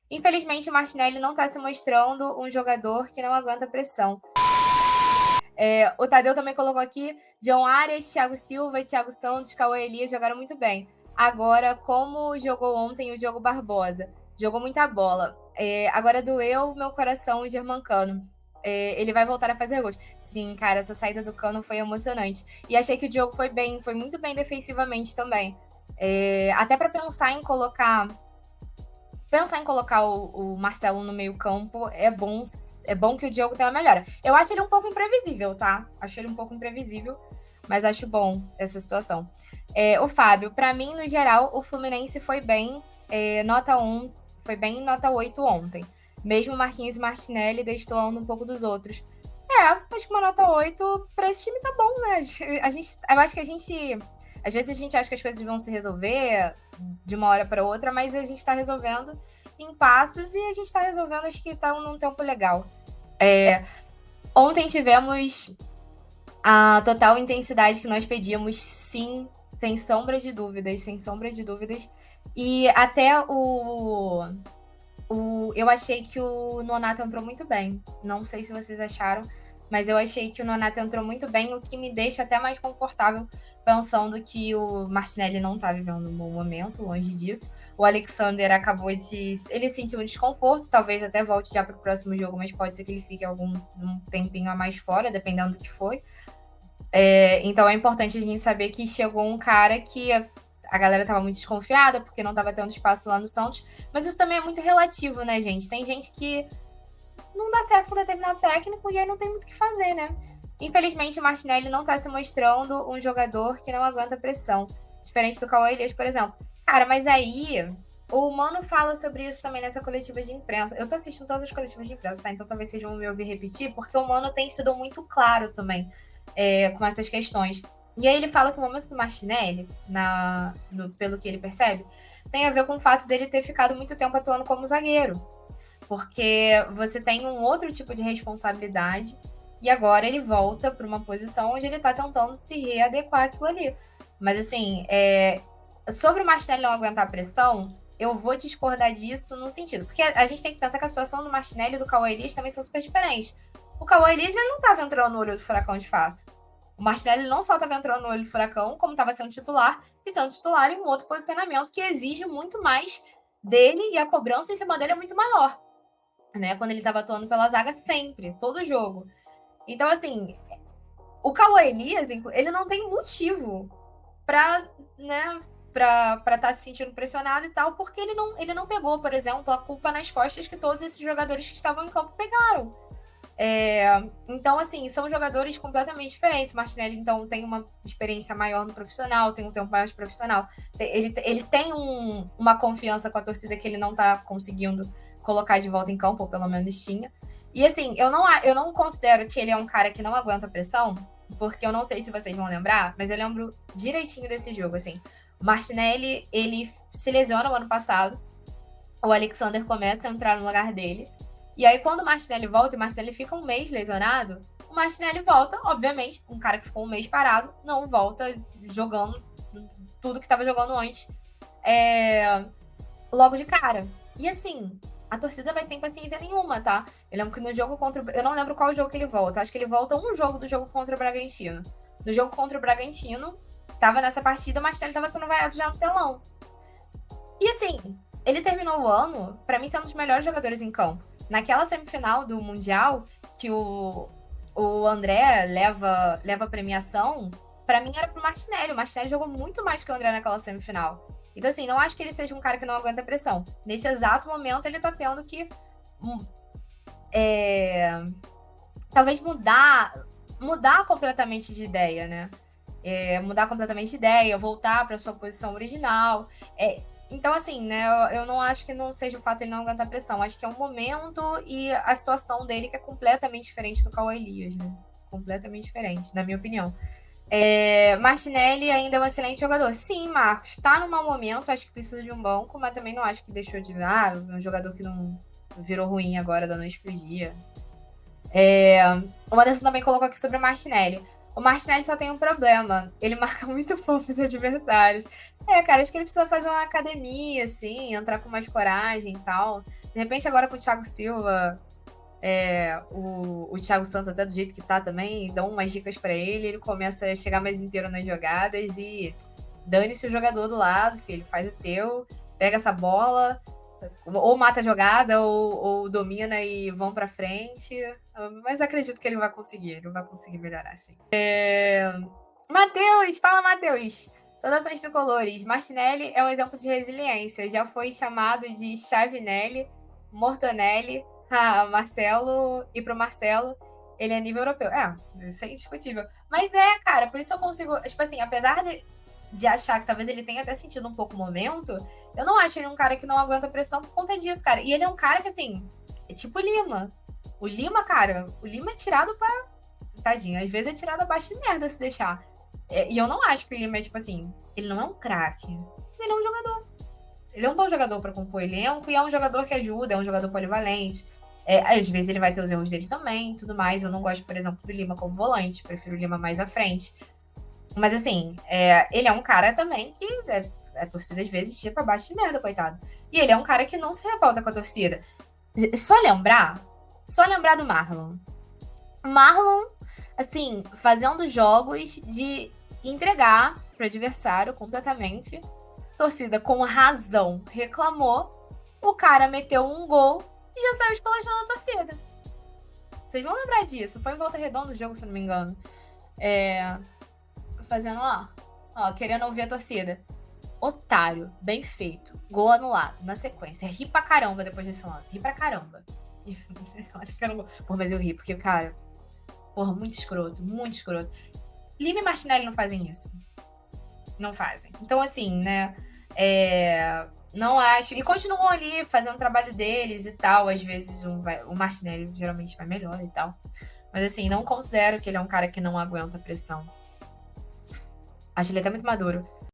Infelizmente, o Martinelli não está se mostrando um jogador que não aguenta pressão. O Tadeu também colocou aqui, John Arias, Thiago Silva, Thiago Santos, Cauê Elias jogaram muito bem. Agora, como jogou ontem o Diogo Barbosa? Jogou muita bola. Agora doeu meu coração o Germancano. Ele vai voltar a fazer gols. Sim, cara, essa saída do Cano foi emocionante. E achei que o Diogo foi muito bem defensivamente também. Até para pensar em colocar o Marcelo no meio-campo, é bom que o Diogo tenha uma melhora. Eu acho ele um pouco imprevisível, tá? Acho ele um pouco imprevisível, mas acho bom essa situação. O Fábio, para mim, no geral, o Fluminense foi bem, nota 1, foi bem nota 8 ontem. Mesmo Marquinhos e Martinelli destoando um pouco dos outros. Acho que uma nota 8 para esse time tá bom, né? Eu acho que a gente. Às vezes a gente acha que as coisas vão se resolver de uma hora para outra, mas a gente está resolvendo em passos e a gente está resolvendo, acho que está num tempo legal. Ontem tivemos a total intensidade que nós pedíamos, sim, sem sombra de dúvidas, sem sombra de dúvidas. E até eu achei que o Nonato entrou muito bem. Não sei se vocês acharam, mas eu achei que o Nonato entrou muito bem, o que me deixa até mais confortável, pensando que o Martinelli não tá vivendo um bom momento, longe disso. O Alexander acabou de. Ele sentiu um desconforto, talvez até volte já pro próximo jogo, mas pode ser que ele fique um tempinho a mais fora, dependendo do que foi. Então é importante a gente saber que chegou um cara que a galera tava muito desconfiada, porque não tava tendo espaço lá no Santos. Mas isso também é muito relativo, né, gente? Tem gente que não dá certo com determinado técnico e aí não tem muito o que fazer, né? Infelizmente, o Martinelli não tá se mostrando um jogador que não aguenta pressão. Diferente do Cauê Elias, por exemplo. Cara, mas aí o Mano fala sobre isso também nessa coletiva de imprensa. Eu tô assistindo todas as coletivas de imprensa, tá? Então talvez vocês vão me ouvir repetir, porque o Mano tem sido muito claro também com essas questões. E aí ele fala que o momento do Martinelli, pelo que ele percebe, tem a ver com o fato dele ter ficado muito tempo atuando como zagueiro. Porque você tem um outro tipo de responsabilidade e agora ele volta para uma posição onde ele está tentando se readequar àquilo ali. Mas assim, sobre o Martinelli não aguentar a pressão, eu vou discordar disso no sentido, porque a gente tem que pensar que a situação do Martinelli e do Cauê Elias também são super diferentes. O Cauê Elias ele não estava entrando no olho do furacão de fato. O Martinelli não só estava entrando no olho do furacão, como estava sendo titular, e sendo titular em um outro posicionamento que exige muito mais dele e a cobrança em cima dele é muito maior, né? Quando ele estava atuando pela zaga sempre, todo jogo. Então, assim, o Cauê Elias, ele não tem motivo para, né, para estar se sentindo pressionado e tal, porque ele não pegou, por exemplo, a culpa nas costas que todos esses jogadores que estavam em campo pegaram. Então, assim, são jogadores completamente diferentes. O Martinelli, então, tem uma experiência maior no profissional, tem um tempo maior de profissional. Ele tem uma confiança com a torcida que ele não tá conseguindo colocar de volta em campo, ou pelo menos tinha. E, assim, eu não considero que ele é um cara que não aguenta pressão, porque eu não sei se vocês vão lembrar, mas eu lembro direitinho desse jogo, assim. O Martinelli, ele se lesiona no ano passado, o Alexander começa a entrar no lugar dele, e aí, quando o Martinelli volta, e o Martinelli fica um mês lesionado, o Martinelli volta, obviamente, um cara que ficou um mês parado, não volta jogando tudo que estava jogando antes, logo de cara. E assim, a torcida vai sem paciência nenhuma, tá? Eu lembro que no jogo contra. Eu não lembro qual jogo que ele volta. Acho que ele volta um jogo do jogo contra o Bragantino. No jogo contra o Bragantino, tava nessa partida, o Martinelli tava sendo vaiado já no telão. E assim, ele terminou o ano, para mim, sendo um dos melhores jogadores em campo. Naquela semifinal do Mundial, que o André leva premiação, para mim era pro Martinelli. O Martinelli jogou muito mais que o André naquela semifinal. Então, assim, não acho que ele seja um cara que não aguenta pressão. Nesse exato momento, ele tá tendo que talvez mudar completamente de ideia, né? Mudar completamente de ideia, voltar para sua posição original. Então, assim, né, eu não acho que não seja o fato de ele não aguentar pressão. Acho que é um momento e a situação dele que é completamente diferente do Cauê Elias, né? Completamente diferente, na minha opinião. Martinelli ainda é um excelente jogador. Sim, Marcos, tá num mau momento, acho que precisa de um banco, mas também não acho que deixou de... um jogador que não virou ruim agora da noite pro dia. O Anderson também colocou aqui sobre o Martinelli. O Martinelli só tem um problema. Ele marca muito fofo os adversários. Cara, acho que ele precisa fazer uma academia, assim, entrar com mais coragem e tal. De repente, agora com o Thiago Silva, o Thiago Santos, até do jeito que tá também, dão umas dicas pra ele, ele começa a chegar mais inteiro nas jogadas e dane-se o jogador do lado, filho, faz o teu, pega essa bola, ou mata a jogada, ou domina e vão pra frente. Mas acredito que ele vai conseguir melhorar, sim. Matheus, fala, Matheus! Saudações tricolores. Martinelli é um exemplo de resiliência. Já foi chamado de Chavinelli, Mortonelli, Marcelo, e pro Marcelo, ele é nível europeu. Isso é indiscutível. Mas cara, por isso eu consigo. Tipo assim, apesar de achar que talvez ele tenha até sentido um pouco o momento, eu não acho ele um cara que não aguenta pressão por conta disso, cara. E ele é um cara que, assim, é tipo o Lima. O Lima, cara, o Lima é tirado pra. Tadinho, às vezes é tirado abaixo de merda se deixar. E eu não acho que o Lima é, tipo assim, ele não é um craque. Ele é um jogador. Ele é um bom jogador pra compor elenco e é um jogador que ajuda, é um jogador polivalente. Às vezes ele vai ter os erros dele também, tudo mais. Eu não gosto, por exemplo, do Lima como volante, prefiro o Lima mais à frente. Mas assim, ele é um cara também que a torcida às vezes tira pra baixo de merda, coitado. E ele é um cara que não se revolta com a torcida. Só lembrar do Marlon. Marlon, assim, fazendo jogos de entregar pro adversário completamente. Torcida com razão reclamou. O cara meteu um gol e já saiu esculachando a torcida. Vocês vão lembrar disso. Foi em Volta Redonda o jogo, se não me engano. Fazendo, querendo ouvir a torcida. Otário, bem feito. Gol anulado, na sequência. Ri pra caramba depois desse lance. Ri pra caramba. Pô, mas eu ri, porque, cara, porra, muito escroto, muito escroto. Lima e Martinelli não fazem isso. Não fazem. Então, assim, né, não acho. E continuam ali fazendo o trabalho deles e tal. Às vezes o Martinelli geralmente vai melhor e tal. Mas, assim, não considero que ele é um cara que não aguenta a pressão. Acho ele até muito maduro.